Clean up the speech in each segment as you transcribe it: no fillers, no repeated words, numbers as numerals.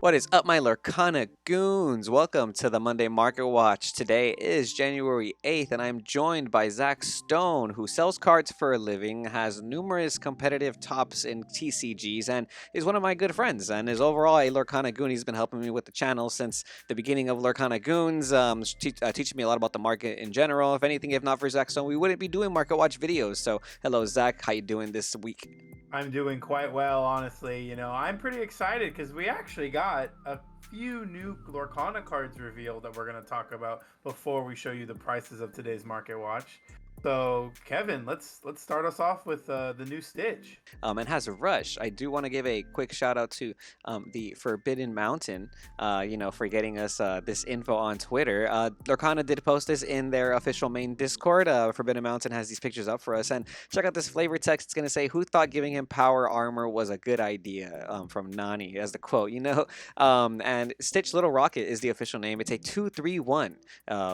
What is up, my Lorcana goons? Welcome to the Monday Market Watch. Today is January 8th, and I'm joined by Zach Stone, who sells cards for a living, has numerous competitive tops in TCGs, and is one of my good friends, and is overall a Lorcana goon. He's been helping me with the channel since the beginning of Lorcana Goons, teaching me a lot about the market in general. If anything, if not for Zach Stone, we wouldn't be doing Market Watch videos. So, hello, Zach. How you doing this week? I'm doing quite well, honestly. I'm pretty excited because we actually got a few new Lorcana cards revealed that we're going to talk about before we show you the prices of today's Market Watch. So, Kevin, let's start us off with the new Stitch. And has a rush. I do want to give a quick shout out to the Forbidden Mountain, for getting us this info on Twitter. Lorcana did post this in their official main Discord. Forbidden Mountain has these pictures up for us, and check out this flavor text. It's gonna say, "Who thought giving him power armor was a good idea?" From Nani as the quote. And Stitch Little Rocket is the official name. It's a 2-3-1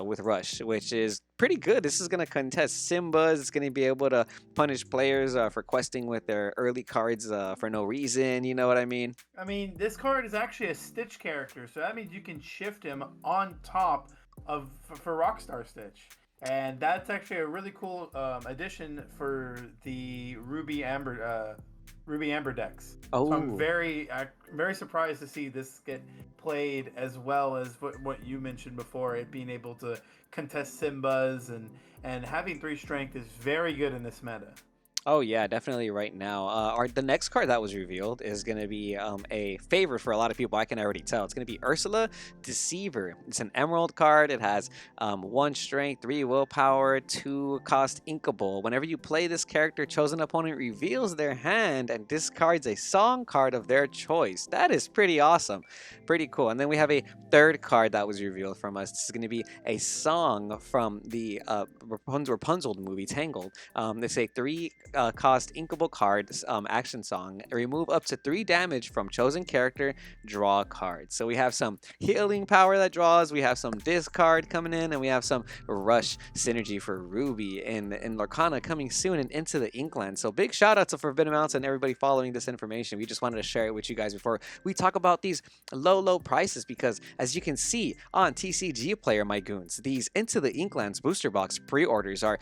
with Rush, which is pretty good. This is gonna contest Simba. It's gonna be able to punish players for questing with their early cards for no reason. You know what I mean? I mean, this card is actually a Stitch character, so that means you can shift him on top of for Rockstar Stitch. And that's actually a really cool addition for the Ruby Amber decks. So I'm Oh, very surprised to see this get played as well as what you mentioned before, it being able to contest Simbas and having 3 strength is very good in this meta. oh yeah, definitely right now. The next card that was revealed is going to be a favorite for a lot of people. I can already tell. It's going to be Ursula Deceiver. It's an emerald card. It has 1 strength, 3 willpower, 2 cost inkable. Whenever you play this character, chosen opponent reveals their hand and discards a song card of their choice. That is pretty awesome. Pretty cool. And then we have a third card that was revealed from us. This is going to be a song from the Rapunzel movie, Tangled. It's a 3 cost inkable card action song. Remove up to 3 damage from chosen character. Draw cards. So we have some healing power that draws. We have some discard coming in, and we have some rush synergy for Ruby in Lorcana coming soon and into the Inkland. So big shout out to Forbidden Mountain and everybody following this information. We just wanted to share it with you guys before we talk about these low prices, because as you can see on TCG Player, my goons, these Into the Inklands booster box pre-orders are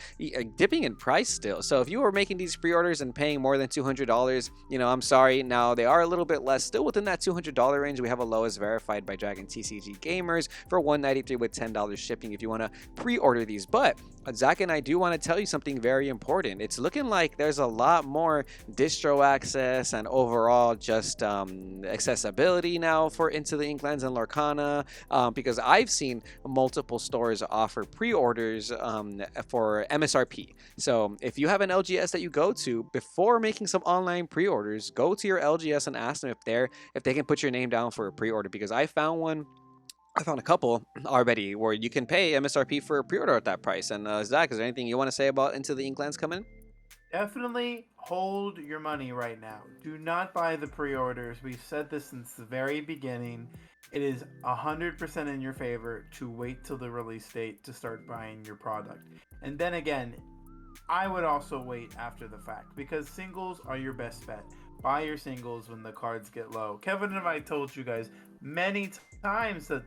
dipping in price still. So if you were making these pre-orders and paying more than $200, I'm sorry. Now they are a little bit less, still within that $200 range. We have a lowest verified by Dragon TCG Gamers for $193 with $10 shipping if you want to pre-order these. But Zach and I do want to tell you something very important. It's looking like there's a lot more distro access and overall just accessibility now for Into the Inklands and Lorcana, because I've seen multiple stores offer pre-orders for MSRP. So if you have an LGS that you go to, before making some online pre-orders, go to your LGS and ask them if they can put your name down for a pre-order, because I found one. I found a couple already where you can pay MSRP for a pre-order at that price. And Zach, is there anything you want to say about Into the Inklands coming? Definitely hold your money right now. Do not buy the pre-orders. We've said this since the very beginning. It is 100% in your favor to wait till the release date to start buying your product. And then again, I would also wait after the fact, because singles are your best bet. Buy your singles when the cards get low. Kevin and I told you guys many times that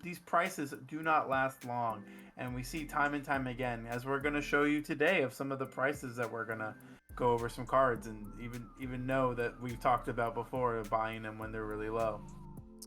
these prices do not last long, and we see time and time again, as we're going to show you today, of some of the prices that we're going to go over some cards, and even know that we've talked about before of buying them when they're really low.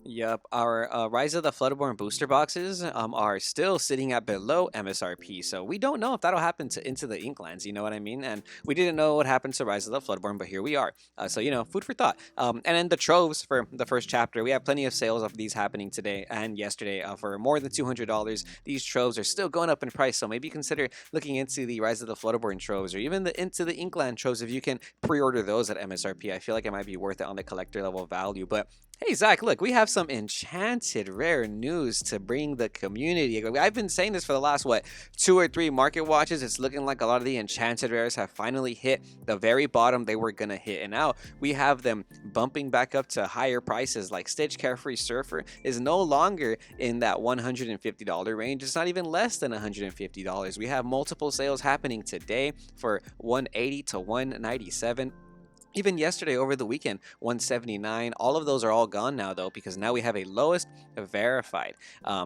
Yep, our Rise of the Floodborn booster boxes are still sitting at below MSRP, so we don't know if that'll happen to Into the Inklands, you know what I mean? And we didn't know what happened to Rise of the Floodborn, but here we are. So, food for thought. And then the troves for the first chapter, we have plenty of sales of these happening today and yesterday for more than $200. These troves are still going up in price, so maybe consider looking into the Rise of the Floodborn troves, or even the Into the Inkland troves if you can pre-order those at MSRP. I feel like it might be worth it on the collector level value, but hey, Zach, look, we have some Enchanted Rare news to bring the community. I've been saying this for the last, 2 or 3 market watches. It's looking like a lot of the Enchanted Rares have finally hit the very bottom they were going to hit. And now we have them bumping back up to higher prices, like Stitch Carefree Surfer is no longer in that $150 range. It's not even less than $150. We have multiple sales happening today for $180 to $197. Even yesterday over the weekend, 179. All of those are all gone now though, because now we have a lowest verified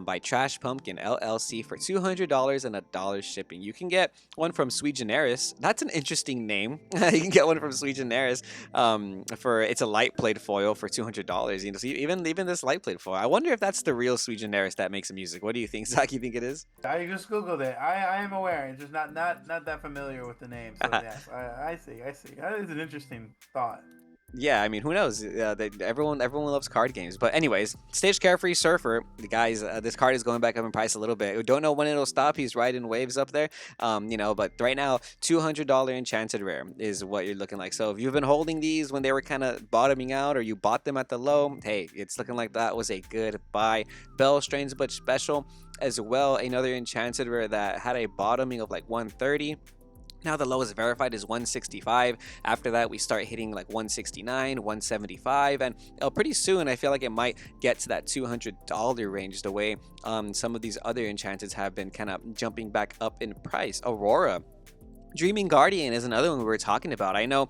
by Trash Pumpkin LLC for $200 and $1 shipping. You can get one from Sui Generis. That's an interesting name. You can get one from Sui Generis for it's a light plate foil for $200. You know, so even this light plate foil. I wonder if that's the real Sui Generis that makes the music. What do you think, Zach? You think it is? I just googled it. I am aware. It's just not that familiar with the name. So yes, I see. I see. That is an interesting thought. Yeah, I mean, who knows? Everyone loves card games. But anyways, Stage Carefree Surfer, the guys, this card is going back up in price a little bit. We don't know when it'll stop. He's riding waves up there, But right now, $200 Enchanted Rare is what you're looking like. So if you've been holding these when they were kind of bottoming out, or you bought them at the low, hey, it's looking like that was a good buy. Bell Strange but Special as well, another Enchanted Rare that had a bottoming of like 130. Now the lowest verified is 165. After that, we start hitting like 169, 175, and pretty soon I feel like it might get to that $200 range. The way some of these other enchanteds have been kind of jumping back up in price. Aurora. Dreaming Guardian is another one we were talking about. I know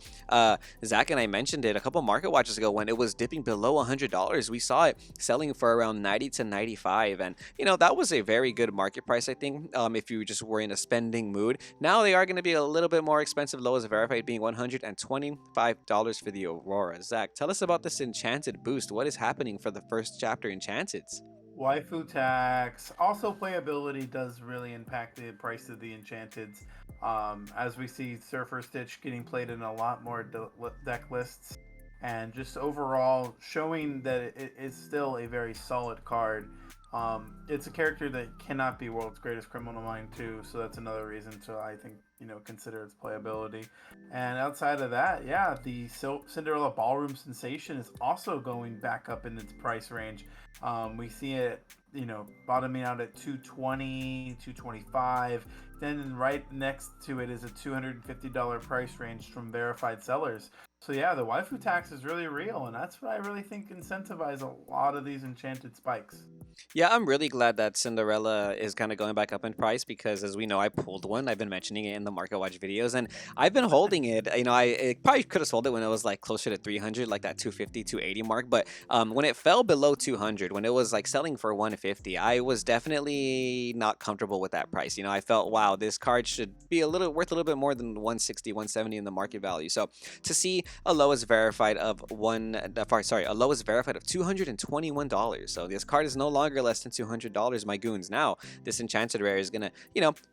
Zach and I mentioned it a couple market watches ago when it was dipping below $100. We saw it selling for around 90 to 95, and that was a very good market price. I think if you just were in a spending mood. Now they are going to be a little bit more expensive. Lowest verified being $125 for the Aurora. Zach, tell us about this Enchanted boost. What is happening for the first chapter Enchanteds? Waifu tax. Also, playability does really impact the price of the Enchanteds. As we see Surfer Stitch getting played in a lot more deck lists, and just overall showing that it is still a very solid card. It's a character that cannot be World's Greatest Criminal Mind too, so that's another reason to, I think, consider its playability. And outside of that, yeah, the Cinderella Ballroom Sensation is also going back up in its price range. We see it, bottoming out at 220, 225. Then right next to it is a $250 price range from verified sellers. So yeah, the waifu tax is really real, and that's what I really think incentivizes a lot of these enchanted spikes. Yeah, I'm really glad that Cinderella is kind of going back up in price because, as we know, I pulled one. I've been mentioning it in the Market Watch videos, and I've been holding it. I probably could have sold it when it was like closer to 300, like that 250, 280 mark. But when it fell below 200, when it was like selling for 150, I was definitely not comfortable with that price. I felt, wow, this card should be worth a little bit more than 160, 170 in the market value. So to see a lowest verified of a lowest verified of $221. So this card is no longer less than $200, my goons. Now, this Enchanted Rare is gonna,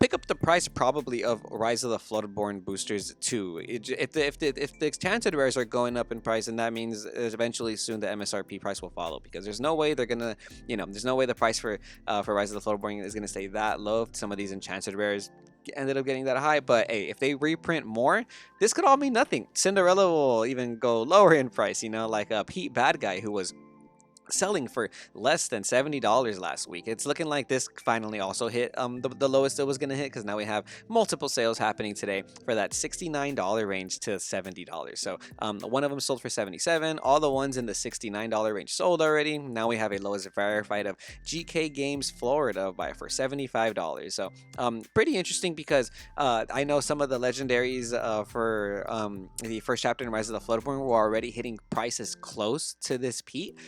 pick up the price probably of Rise of the Floodborn boosters too. If the Enchanted Rares are going up in price, and that means eventually soon the MSRP price will follow, because there's no way they're gonna, there's no way the price for Rise of the Floodborn is gonna stay that low. Some of these Enchanted Rares ended up getting that high, but hey, if they reprint more, this could all mean nothing. Cinderella will even go lower in price, like a Pete Bad Guy who was selling for less than $70 last week. It's looking like this finally also hit the lowest it was going to hit, because now we have multiple sales happening today for that $69 range to $70. So one of them sold for $77. All the ones in the $69 range sold already. Now we have a lowest verified of GK Games Florida for $75. So pretty interesting, because I know some of the legendaries for the first chapter in Rise of the Floodborn were already hitting prices close to this Pete.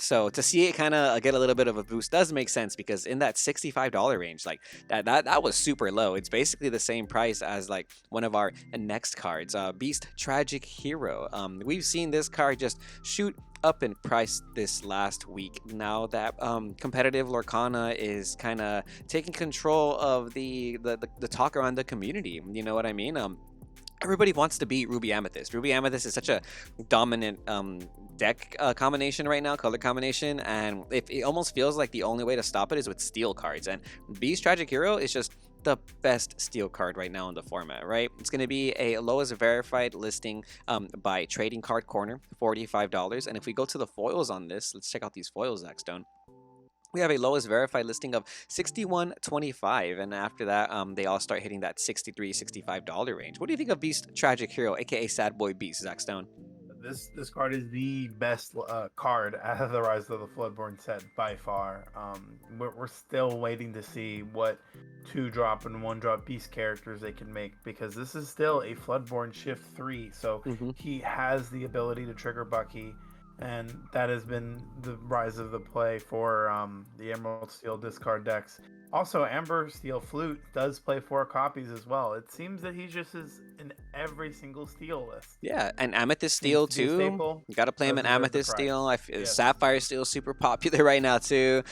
So to see it kind of get a little bit of a boost does make sense, because in that $65 range, like that was super low. It's basically the same price as like one of our next cards, Beast Tragic Hero. We've seen this card just shoot up in price this last week. Now that competitive Lorcana is kind of taking control of the talk around the community. You know what I mean? Everybody wants to beat Ruby Amethyst. Ruby Amethyst is such a dominant deck combination right now, color combination, and it almost feels like the only way to stop it is with steel cards. And Beast Tragic Hero is just the best steel card right now in the format, right? It's going to be a lowest verified listing by Trading Card Corner, $45. And if we go to the foils on this, let's check out these foils, Zach Stone. We have a lowest verified listing of $61.25, and after that, they all start hitting that $63, $65 range. What do you think of Beast Tragic Hero, aka Sad Boy Beast, Zach Stone? This card is the best card out of the Rise of the Floodborn set by far. We're still waiting to see what 2-drop and 1-drop beast characters they can make, because this is still a Floodborn Shift 3, so Hmm. he has the ability to trigger Bucky, and that has been the rise of the play for the Emerald Steel discard decks. Also, Amber Steel Flute does play 4 copies as well. It seems that he just is in every single steel list. Yeah, and Amethyst Seems Steel to be a too. staple. You got to play him Does in deserve the Amethyst price. Steel. Yes. Sapphire Steel is super popular right now too.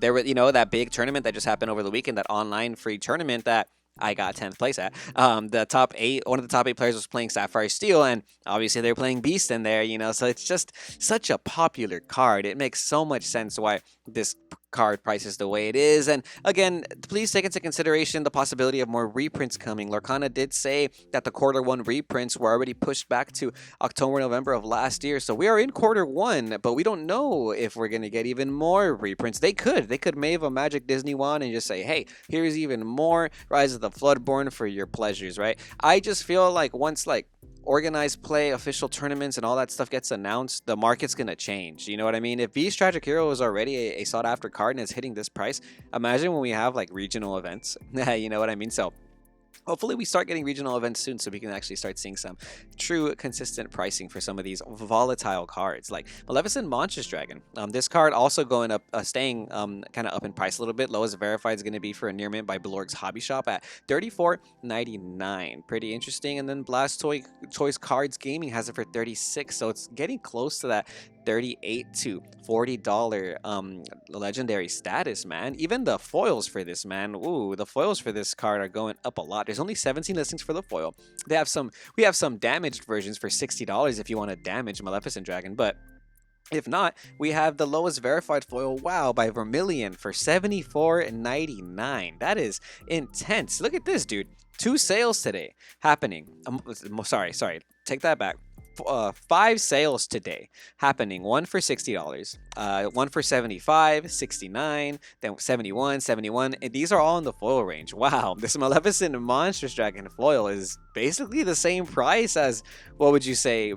There were that big tournament that just happened over the weekend, that online free tournament that I got 10th place at. The top 8, one of the top 8 players was playing Sapphire Steel, and obviously they're playing Beast in there, so it's just such a popular card. It makes so much sense why this card price is the way it is. And again, please take into consideration the possibility of more reprints coming. Lorcana did say that the quarter 1 reprints were already pushed back to October, November of last year. So we are in quarter 1, but we don't know if we're going to get even more reprints. They could wave a magic Disney wand and just say, hey, here's even more Rise of the Floodborn for your pleasures, right? I just feel like once organized play, official tournaments, and all that stuff gets announced, the market's gonna change. You know what I mean? If Beast Tragic Hero is already a sought after card and it's hitting this price, imagine when we have regional events. You know what I mean? So hopefully we start getting regional events soon, so we can actually start seeing some true consistent pricing for some of these volatile cards like Maleficent Monstrous Dragon. This card also going up, staying kind of up in price a little bit. Lowest verified is going to be for a near mint by Blorg's Hobby Shop at $34.99. Pretty interesting. And then Choice Cards Gaming has it for $36, so it's getting close to that $38 to $40 legendary status, man. Even the foils for this, man. Ooh, the foils for this card are going up a lot. There's only 17 listings for the foil. We have some damaged versions for $60 if you want to damage Maleficent Dragon, but if not, we have the lowest verified foil, WoW, by Vermilion for $74.99. That is intense. Look at this, dude. 2 sales today happening. Sorry. Take that back. 5 sales today happening. One for $60, one for $75, $69, then $71, $71. And these are all in the foil range. Wow, this Maleficent Monstrous Dragon foil is basically the same price as, what would you say,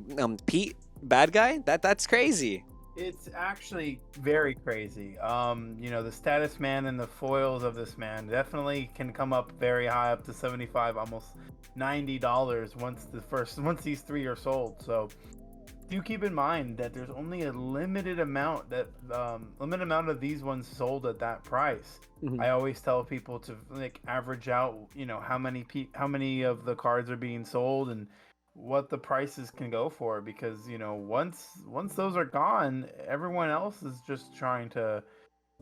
Pete Bad Guy? That's crazy. It's actually very crazy. The status man and the foils of this man definitely can come up very high, up to 75, almost $90 once these 3 are sold. So do keep in mind that there's only a limited amount of these ones sold at that price. Mhm. I always tell people to average out, how many of the cards are being sold and what the prices can go for, because once those are gone, everyone else is just trying to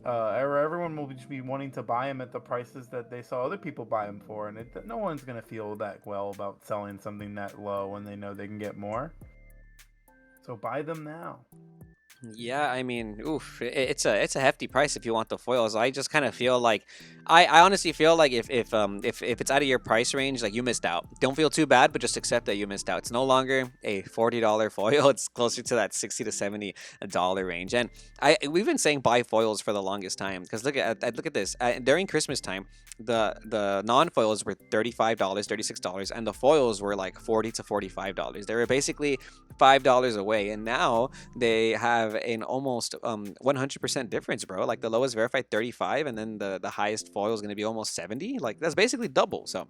everyone will just be wanting to buy them at the prices that they saw other people buy them for, and no one's going to feel that well about selling something that low when they know they can get more. So buy them now. Yeah, I mean, oof, it's a hefty price if you want the foils. I just kind of feel like, I honestly feel like if it's out of your price range, you missed out. Don't feel too bad, but just accept that you missed out. It's no longer a $40 foil. It's closer to that $60 to $70 range. And we've been saying buy foils for the longest time, because look at this. During Christmas time, the non foils were $35, $36, and the foils were like $40 to $45. They were basically $5 away, and now they have an almost 100% difference, bro. Like the lowest verified 35, and then the highest foil is going to be almost 70. Like that's basically double. So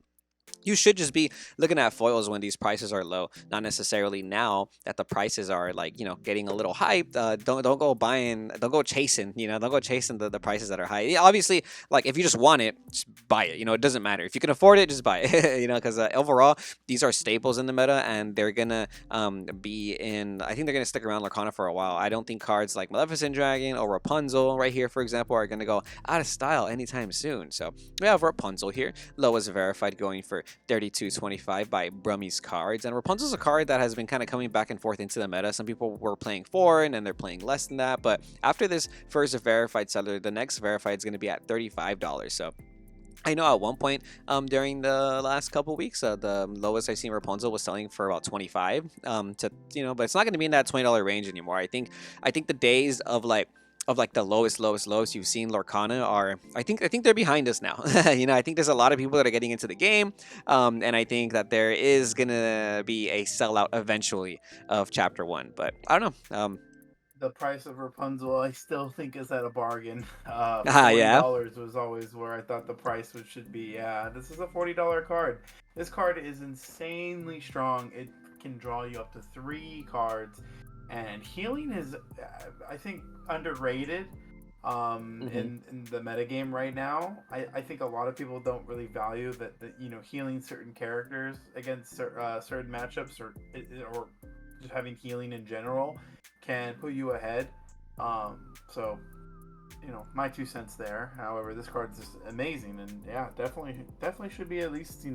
you should just be looking at foils when these prices are low, not necessarily now that the prices are getting a little hyped. Don't go chasing, don't go chasing the prices that are high. Yeah, obviously, if you just want it, just buy it. It doesn't matter if you can afford it, just buy it. Because overall these are staples in the meta, and they're gonna be in. I think they're gonna stick around Lorcana for a while. I don't think cards like Maleficent Dragon or Rapunzel right here, for example, are gonna go out of style anytime soon. So we have Rapunzel here, lowest verified, going for $32.25 by Brummy's Cards. And Rapunzel's a card that has been kind of coming back and forth into the meta. Some people were playing 4 and then they're playing less than that. But after this first verified seller, the next verified is going to be at $35. So I know at one point during the last couple weeks, the lowest I've seen Rapunzel was selling for about 25 but it's not going to be in that $20 range anymore. I think the days of of like the lowest you've seen Lorcana are, I think they're behind us now. I think there's a lot of people that are getting into the game, and I think that there is gonna be a sellout eventually of Chapter One. But I don't know. The price of Rapunzel, I still think is at a bargain. Forty Yeah. dollars was always where I thought the price should be. Yeah, this is a $40 card. This card is insanely strong. It can draw you up to 3 cards, and healing is, I think, underrated. Hmm. In the metagame right now, I think a lot of people don't really value that healing certain characters against certain matchups, or just having healing in general can put you ahead. So my 2 cents there. However, this card's just amazing, and yeah, definitely should be at least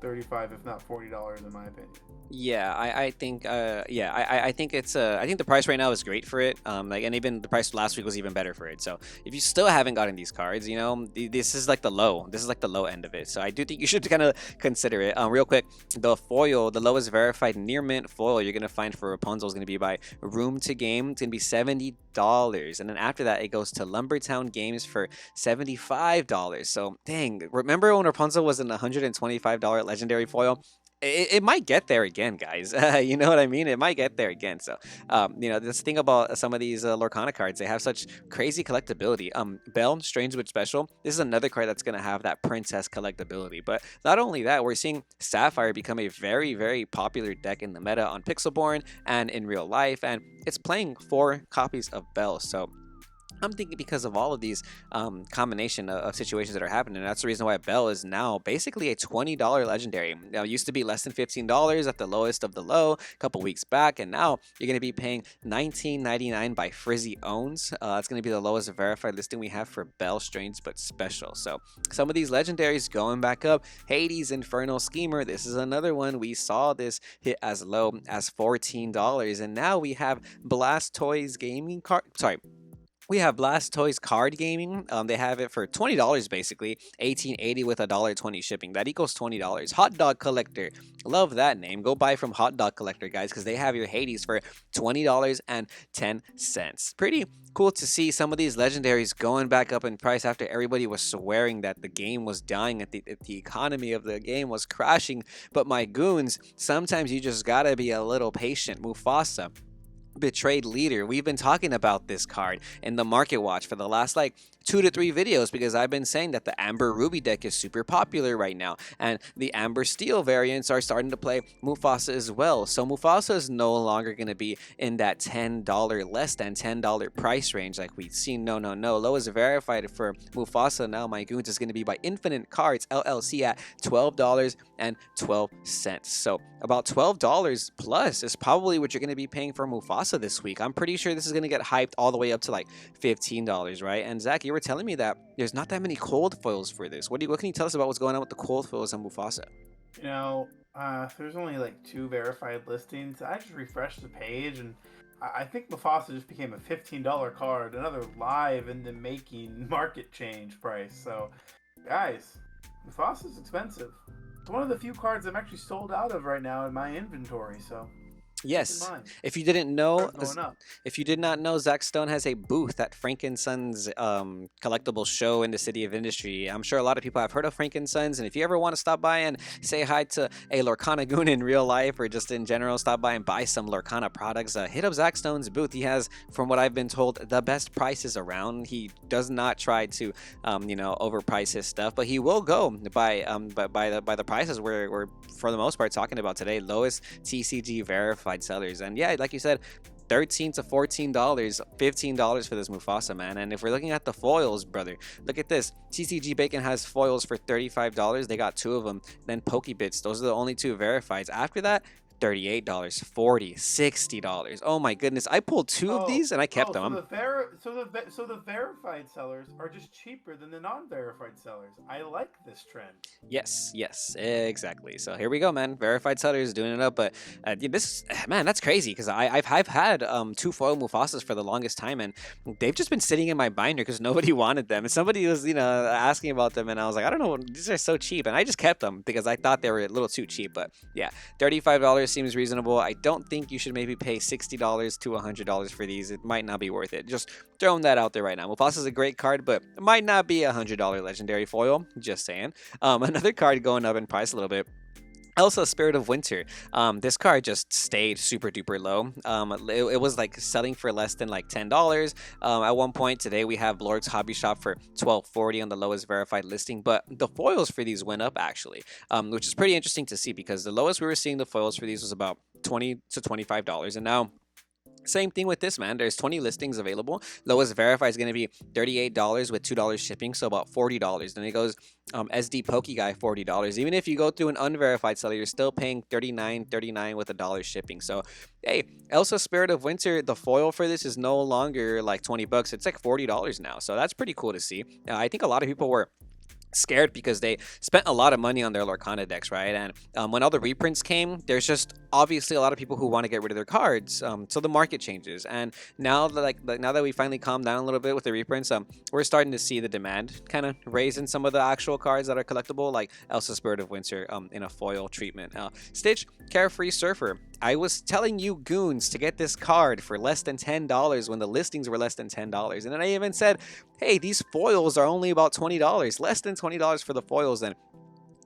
35, if not $40, in my opinion. Yeah, I think I think it's I think the price right now is great for it. Like, and even the price last week was even better for it. So if you still haven't gotten these cards, this is like the low. This is like the low end of it. So I do think you should kind of consider it. Real quick, the foil, the lowest verified near mint foil you're gonna find for Rapunzel is gonna be by Room to Game. It's gonna be $70, and then after that it goes to Lumbertown Games for $75. So dang, remember when Rapunzel was an $125 legendary foil? It might get there again, guys. You know what I mean? It might get there again. So, this thing about some of these Lorcana cards, they have such crazy collectability. Belle, Strange Witch Special. This is another card that's gonna have that princess collectability. But not only that, we're seeing Sapphire become a very, very popular deck in the meta on Pixelborn and in real life, and it's playing 4 copies of Belle. So I'm thinking because of all of these combination of situations that are happening, that's the reason why Belle is now basically a $20 legendary. Now, it used to be less than $15 at the lowest of the low a couple weeks back, and now you're going to be paying $19.99 by Frizzy Owns. That's going to be the lowest verified listing we have for Belle, Strange but Special. So some of these legendaries going back up. Hades, Infernal Schemer. This is another one. We saw this hit as low as $14, and now we have Blast Toys Gaming card. Sorry, we have Blast Toys Card Gaming. They have it for $20 basically, 18.80 with $1.20 shipping. That equals $20. Hot Dog Collector, love that name. Go buy from Hot Dog Collector, guys, because they have your Hades for $20.10. Pretty cool to see some of these legendaries going back up in price after everybody was swearing that the game was dying, that the economy of the game was crashing. But my goons, sometimes you just gotta be a little patient. Mufasa, Betrayed Leader. We've been talking about this card in the Market Watch for the last 2 to 3 videos because I've been saying that the Amber Ruby deck is super popular right now, and the Amber Steel variants are starting to play Mufasa as well. So Mufasa is no longer going to be in that $10, less than $10 price range like we've seen. No. Lowest verified for Mufasa now, my goons, is going to be by Infinite Cards LLC at $12.12. So about $12 plus is probably what you're going to be paying for Mufasa this week. I'm pretty sure this is going to get hyped all the way up to $15, right? And Zach, you were telling me that there's not that many cold foils for this. What can you tell us about what's going on with the cold foils on Mufasa? There's only 2 verified listings. I just refreshed the page, and I think Mufasa just became a $15 card, another live in the making market change price. So, guys, Mufasa's expensive. It's one of the few cards I'm actually sold out of right now in my inventory. So keep in Yes. mind, If you didn't know, cards going up. if you did not know, Zach Stone has a booth at Frankenson's collectible show in the City of Industry. I'm sure a lot of people have heard of Frankenson's, and if you ever want to stop by and say hi to a Lorcana goon in real life or just in general, stop by and buy some Lorcana products, hit up Zach Stone's booth. He has, from what I've been told, the best prices around. He does not try to, overprice his stuff, but he will go by the prices we're for the most part talking about today. Lowest TCG verified sellers, and yeah, like you said, $13 to $14, $15 for this Mufasa, man. And if we're looking at the foils, brother, look at this. TCG Bacon has foils for $35. They got 2 of them. Then Pokebits, those are the only 2 verifieds. After that, $38, $40, $60. Oh my goodness, I pulled 2 of these and I kept them. So the verified sellers are just cheaper than the non-verified sellers. I like this trend. Yes, exactly. So here we go, man. Verified sellers doing it up, but man, that's crazy because I've had 2 foil Mufasas for the longest time, and they've just been sitting in my binder because nobody wanted them. And somebody was asking about them, and I was like, I don't know, these are so cheap, and I just kept them because I thought they were a little too cheap. But yeah, $35, seems reasonable. I don't think you should maybe pay $60 to $100 for these. It might not be worth it. Just throwing that out there right now. Mufasa's a great card, but it might not be a $100 legendary foil. Just saying. Another card going up in price a little bit. Elsa, Spirit of Winter. This card just stayed super duper low. It was like selling for less than like $10. At one point today, we have Lord's Hobby Shop for $12.40 on the lowest verified listing, but the foils for these went up actually, which is pretty interesting to see because the lowest we were seeing the foils for these was about $20 to $25, and now same thing with this, man. There's 20 listings available. Lowest verified is going to be $38 with $2 shipping, so about $40. Then it goes SD Pokey Guy, $40. Even if you go through an unverified seller, you're still paying $39.39 with $1 shipping. So, hey, Elsa Spirit of Winter, the foil for this is no longer like 20 bucks. It's like $40 now. So that's pretty cool to see. I think a lot of people were scared because they spent a lot of money on their Lorcana decks, right? And when all the reprints came, there's just obviously a lot of people who want to get rid of their cards. So the market changes, and now that now that we finally calmed down a little bit with the reprints, we're starting to see the demand kind of raise in some of the actual cards that are collectible, like Elsa Spirit of Winter in a foil treatment. Stitch, Carefree Surfer. I was telling you Goons to get this card for less than $10 when the listings were less than $10. And then I even said, hey, these foils are only about $20, less than $20 for the foils. And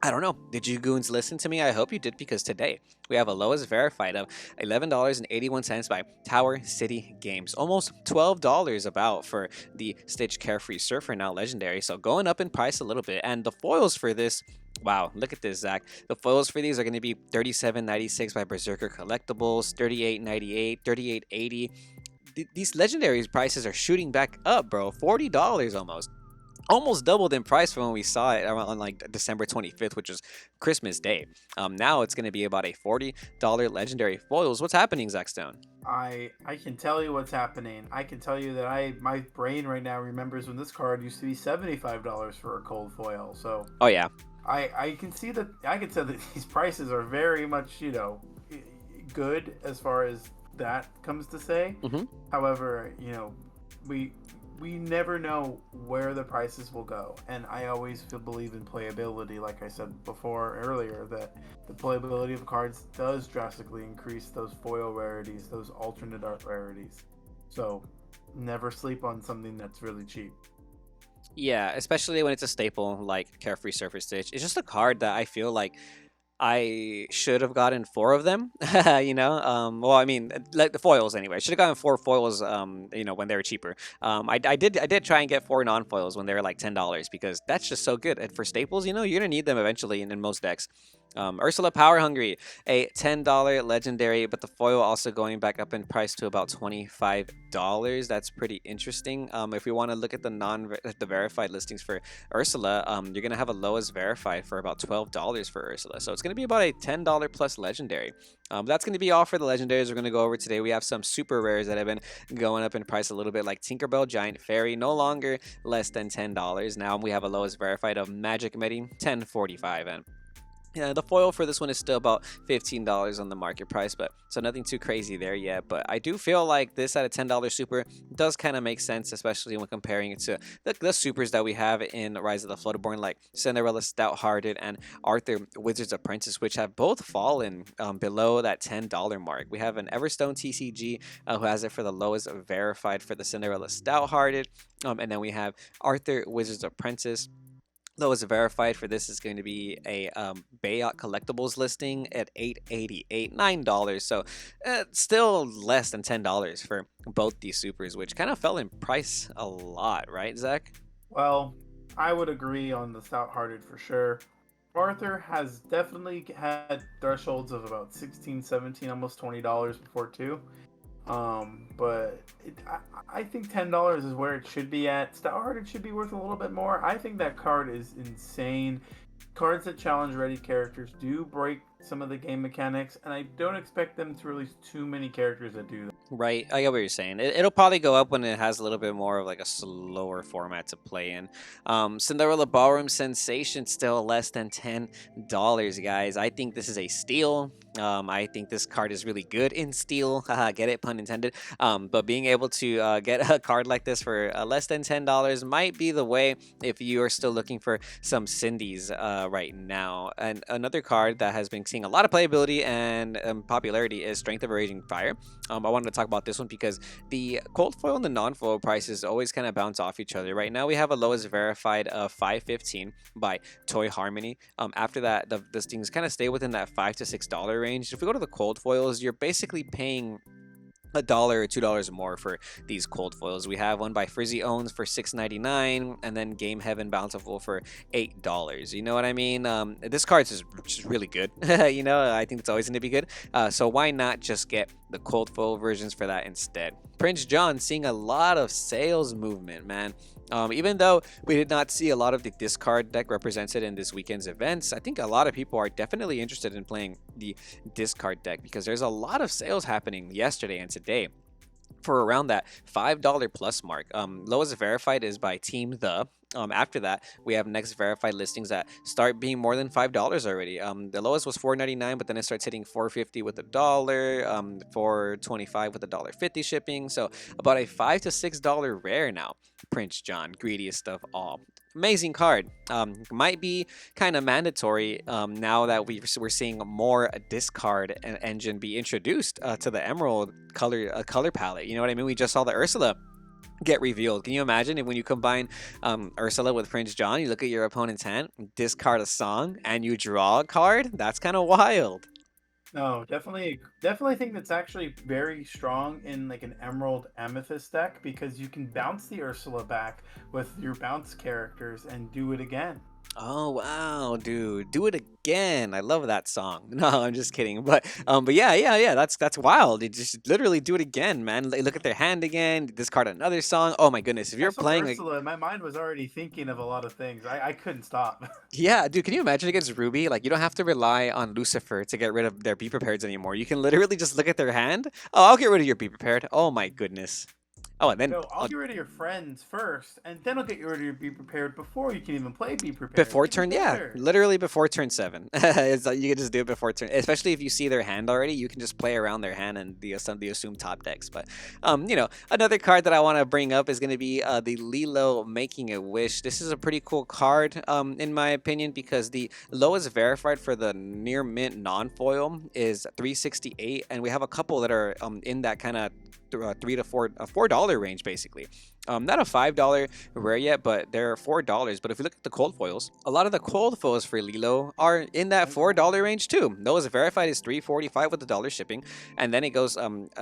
I don't know, did you Goons listen to me? I hope you did, because today we have a lowest verified of $11.81 by Tower City Games. Almost $12 about for the Stitch Carefree Surfer, now legendary. So going up in price a little bit. And the foils for this, wow, look at this, Zach. The foils for these are going to be $37.96 by Berserker Collectibles, $38.98, $38.80. These legendary prices are shooting back up, bro. $40 almost doubled in price from when we saw it on like December 25th, which is Christmas Day. Now it's going to be about a $40 legendary foils. What's happening, Zach Stone? I can tell you what's happening. I can tell you that my brain right now remembers when this card used to be $75 for a cold foil. So oh yeah, I can see that. I can say that these prices are very much, good as far as that comes to say. Mm-hmm. However, we never know where the prices will go, and I always believe in playability. Like I said earlier, that the playability of cards does drastically increase those foil rarities, those alternate art rarities. So never sleep on something that's really cheap. Yeah, especially when it's a staple like Carefree Surfer Stitch. It's just a card that I feel like I should have gotten 4 of them, well, I mean, like the foils anyway. I should have gotten 4 foils, when they were cheaper. I did try and get 4 non-foils when they were like $10 because that's just so good. And for staples, you're gonna need them eventually in most decks. Ursula Power Hungry, a $10 legendary, but the foil also going back up in price to about $25. That's pretty interesting. If we want to look at the verified listings for Ursula, you're gonna have a lowest verified for about $12 for Ursula. So it's gonna be about a $10 plus legendary. That's gonna be all for the legendaries we're gonna go over today. We have some super rares that have been going up in price a little bit, like Tinkerbell Giant Fairy, no longer less than $10. Now we have a lowest verified of Magic Medi, $10.45, and yeah, the foil for this one is still about $15 on the market price, so nothing too crazy there yet. But I do feel like this at a $10 super does kind of make sense, especially when comparing it to the supers that we have in Rise of the Floodborn, like Cinderella Stout-Hearted and Arthur Wizard's Apprentice, which have both fallen below that $10 mark. We have an Everstone TCG who has it for the lowest verified for the Cinderella Stout-Hearted, and then we have Arthur Wizard's Apprentice. Lowest verified for this is going to be a Bayot Collectibles listing at $8.88, $9. So still less than $10 for both these supers, which kind of fell in price a lot, right, Zach? Well, I would agree on the Stout-Hearted for sure. Arthur has definitely had thresholds of about $16, $17, almost $20 before too. But I think $10 is where it should be at. Stout-Hearted should be worth a little bit more. I think that card is insane. Cards that challenge ready characters do break some of the game mechanics, and I don't expect them to release too many characters that do that. Right, I get what you're saying. It'll probably go up when it has a little bit more of like a slower format to play in. Cinderella Ballroom Sensation, still less than $10, guys. I think this is a steal. I think this card is really good in steal. Get it, pun intended. But being able to get a card like this for less than $10 might be the way if you are still looking for some Cindy's right now. And another card that has been seeing a lot of playability and popularity is Strength of a Raging Fire. I wanted to talk about this one because the cold foil and the non-foil prices always kind of bounce off each other. Right now we have a lowest verified of 515 by Toy Harmony. After that, the listings kind of stay within that $5 to $6 range. If we go to the cold foils, you're basically paying $1 or $2 more for these cold foils. We have one by Frizzy Owns for $6.99, and then Game Heaven Bountiful for $8. You know what I mean? This card is just really good. You know, I think it's always going to be good. So why not just get the cold foil versions for that instead? Prince John seeing a lot of sales movement, man. Even though we did not see a lot of the discard deck represented in this weekend's events, I think a lot of people are definitely interested in playing the discard deck because there's a lot of sales happening yesterday and today for around that $5 plus mark. Lowest verified is by Team The. After that, we have next verified listings that start being more than $5 already. The lowest was $4.99, but then it starts hitting $4.50 with $1, $4.25 with $1.50 shipping. So about a $5 to $6 rare now. Prince John, greediest of all. Amazing card. Might be kind of mandatory now that we're seeing more discard engine be introduced to the Emerald color palette. You know what I mean? We just saw the Ursula get revealed. Can you imagine if when you combine Ursula with Prince John, you look at your opponent's hand, discard a song, and you draw a card? That's kind of wild. No, definitely think that's actually very strong in like an Emerald Amethyst deck because you can bounce the Ursula back with your bounce characters and do it again. Oh wow, dude, do it again. I love that song. No, I'm just kidding. But yeah. That's wild. You just literally do it again, man. Look at their hand again. Discard another song. Oh my goodness, if I you're saw playing like, Ursula, my mind was already thinking of a lot of things. I couldn't stop. yeah, dude, can you imagine against Ruby? Like you don't have to rely on Lucifer to get rid of their Be Prepareds anymore. You can literally just look at their hand. Oh, I'll get rid of your Be Prepared. Oh my goodness. Oh, and then No, I'll get rid of your friends first, and then I'll get rid of your Be Prepared before you can even play Be Prepared. before Even turn, yeah, better. literally before turn 7. It's like you can just do it before turn, especially if you see their hand already. You can just play around their hand and the assumed top decks. But another card that I want to bring up is going to be the Lilo Making a Wish. This is a pretty cool card, in my opinion, because the lowest verified for the near mint non-foil is 368, and we have a couple that are in that kind of $3 to $4 range basically. Not a $5 rare yet, but they're $4. But if you look at the cold foils, a lot of the cold foils for Lilo are in that $4 range too. Lowest verified is $3.45 with $1 shipping, and then it goes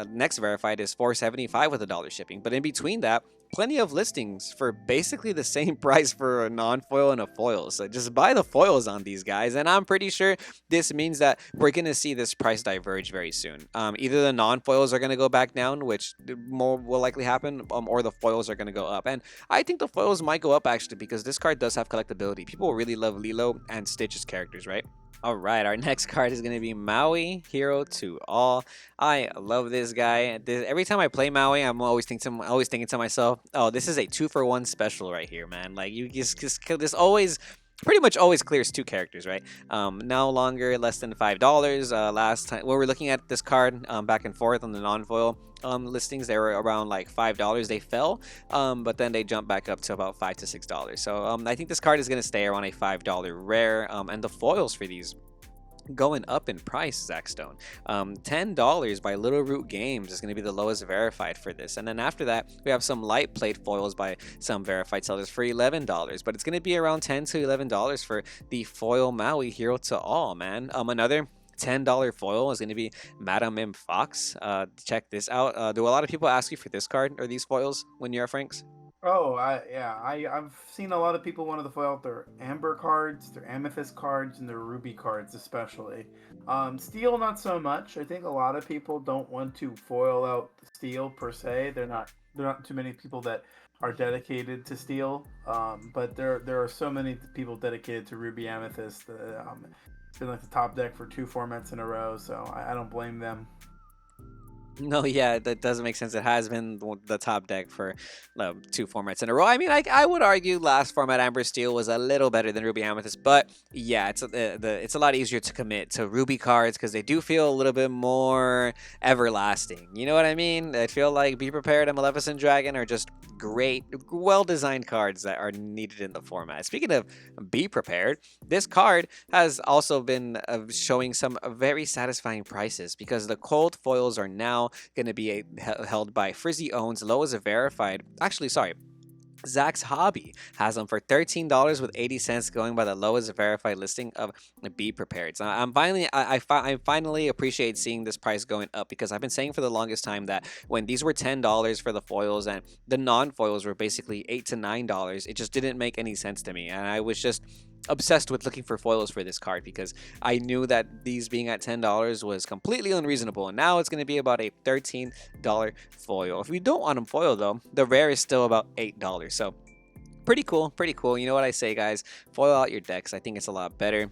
next verified is $4.75 with $1 shipping. But in between that, plenty of listings for basically the same price for a non-foil and a foil. So just buy the foils on these guys, and I'm pretty sure this means that we're gonna see this price diverge very soon. Either the non-foils are gonna go back down, which more will likely happen, or the foils are gonna go up. And I think the foils might go up actually because this card does have collectability. People really love Lilo and Stitch's characters, right? All right, our next card is going to be Maui, Hero to All. I love this guy. Every time I play Maui, I'm always thinking to myself, "Oh, this is a 2-for-1 special right here, man." Like you just this always pretty much always clears 2 characters, right? No longer less than $5. Last time when we were looking at this card back and forth on the non-foil listings, they were around like $5. They fell, but then they jumped back up to about $5 to $6. So I think this card is going to stay around a $5 rare, and the foils for these going up in price, Zach Stone. $10 by Little Root Games is going to be the lowest verified for this. And then after that, we have some light plate foils by some verified sellers for $11. But it's going to be around $10 to $11 for the foil Maui Hero to All, man. Another $10 foil is going to be Madame M. Fox. Check this out. Do a lot of people ask you for this card or these foils when you're at Frank's? Oh, I've seen a lot of people want to foil out their amber cards, their amethyst cards, and their ruby cards especially. Steel not so much. I think a lot of people don't want to foil out steel per se. They're not too many people that are dedicated to steel. But there are so many people dedicated to ruby amethyst. It's been like the top deck for 2 formats in a row, so I don't blame them. No, yeah, that does make sense. It has been the top deck for two formats in a row. I mean, I would argue last format Amber Steel was a little better than Ruby Amethyst, but yeah, it's a lot easier to commit to Ruby cards because they do feel a little bit more everlasting. You know what I mean? I feel like Be Prepared and Maleficent Dragon are just great, well designed cards that are needed in the format. Speaking of Be Prepared, this card has also been showing some very satisfying prices because the cold foils are now going to be held by Frizzy Owns. Low is a verified. Actually, sorry. Zach's Hobby has them for $13 with 80 cents, going by the lowest verified listing of Be Prepared. So I finally appreciate seeing this price going up because I've been saying for the longest time that when these were $10 for the foils and the non-foils were basically $8 to $9, it just didn't make any sense to me, and I was just obsessed with looking for foils for this card because I knew that these being at $10 was completely unreasonable, and now it's going to be about a $13 foil. If you don't want them foil though, the rare is still about $8. So pretty cool, pretty cool. You know what I say, guys? Foil out your decks. I think it's a lot better.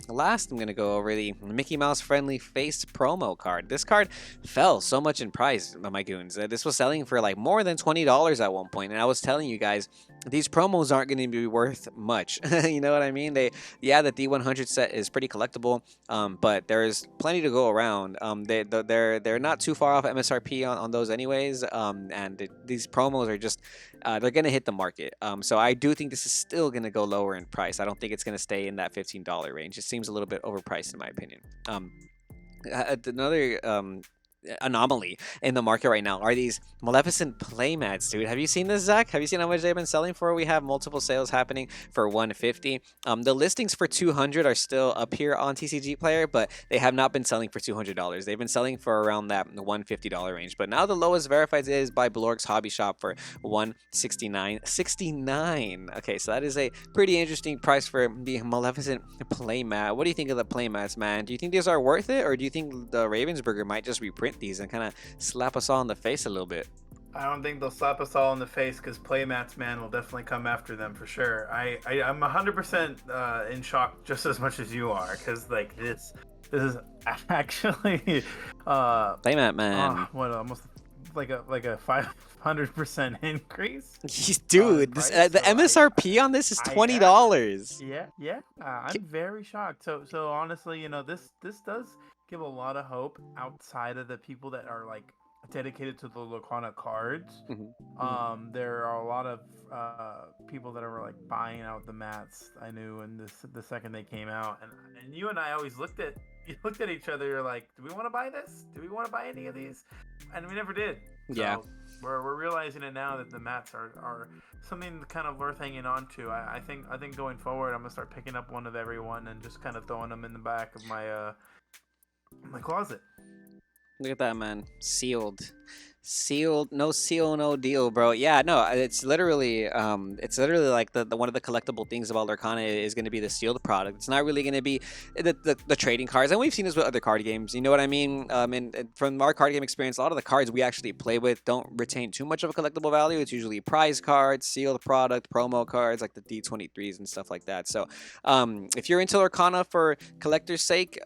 Last, I'm gonna go over the Mickey Mouse friendly face promo card. This card fell so much in price, my goons. This was selling for like more than $20 at one point, and I was telling you guys these promos aren't going to be worth much. You know what I mean? Yeah, the D100 set is pretty collectible, but there's plenty to go around. They're not too far off MSRP on those anyways, and these promos are just they're going to hit the market. So I do think this is still going to go lower in price. I don't think it's going to stay in that $15 range. It seems a little bit overpriced in my opinion. Another anomaly in the market right now are these Maleficent Playmats, dude. Have you seen this, Zach? Have you seen how much they've been selling for? We have multiple sales happening for 150. The listings for 200 are still up here on TCG Player, but they have not been selling for $200. They've been selling for around that $150 range. But now the lowest verified is by Blork's Hobby Shop for $169.69. Okay, so that is a pretty interesting price for the Maleficent Playmat. What do you think of the Playmats, man? Do you think these are worth it, or do you think the Ravensburger might just reprint these and kind of slap us all in the face a little bit? I don't think they'll slap us all in the face because Playmats, man, will definitely come after them for sure. I'm 100% in shock just as much as you are because like this is actually Playmat, man. what almost like a 500% increase. Dude, Price, the so MSRP on this is $20. Yeah. I'm very shocked. So honestly, this does give a lot of hope outside of the people that are like dedicated to the Lorcana cards. There are a lot of people that are like buying out the mats. I knew in the second they came out, and you and I always looked at each other. You're like, do we want to buy this? Do we want to buy any of these? And we never did. So Yeah. we're realizing it now that the mats are something kind of worth hanging on to. I think going forward, I'm gonna start picking up one of everyone and just kind of throwing them in the back of my closet. Look at that, man. Sealed, no seal, no deal, bro. Yeah, no, it's literally like the one of the collectible things about Lorcana is going to be the sealed product. It's not really going to be the trading cards, and we've seen this with other card games. You know what I mean? And from our card game experience, a lot of the cards we actually play with don't retain too much of a collectible value. It's usually prize cards, sealed product, promo cards like the D23s and stuff like that. So, if you're into Lorcana for collector's sake,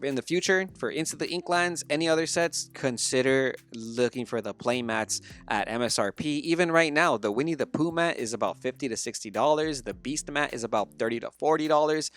in the future for Into the Inklands, any other sets, consider looking for the Playmats at MSRP. Even right now, the Winnie the Pooh mat is about $50 to $60. The Beast mat is about $30 to $40.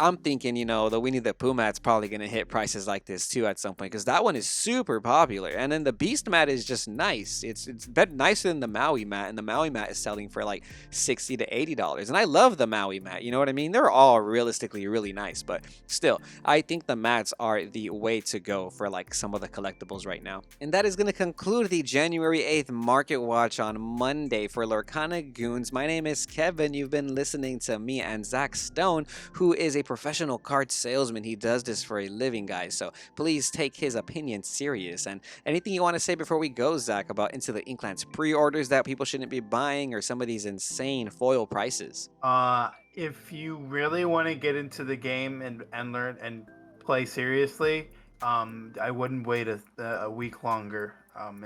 I'm thinking, the Winnie the Pooh mat's probably going to hit prices like this too at some point because that one is super popular. And then the Beast mat is just nice. It's nicer than the Maui mat, and the Maui mat is selling for like $60 to $80. And I love the Maui mat. You know what I mean? They're all realistically really nice, but still, I think the mats are the way to go for like some of the collectibles right now. And that is going to conclude the January 8th Market Watch on Monday for Lorcana Goons. My name is Kevin. You've been listening to me and Zach Stone, who is a professional card salesman. He does this for a living, guys. So please take his opinion serious. And anything you want to say before we go, Zach, about Into the Inklands pre-orders that people shouldn't be buying, or some of these insane foil prices? If you really want to get into the game and learn and play seriously, I wouldn't wait a week longer.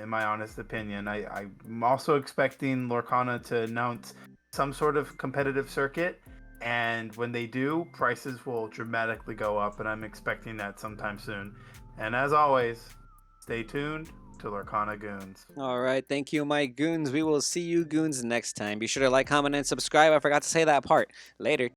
In my honest opinion, I'm also expecting Lorcana to announce some sort of competitive circuit. And when they do, prices will dramatically go up, and I'm expecting that sometime soon. And as always, Stay tuned to Lorcana Goons. All right, thank you, my goons. We will see you goons next time. Be sure to like, comment, and subscribe. I forgot to say that part. Later.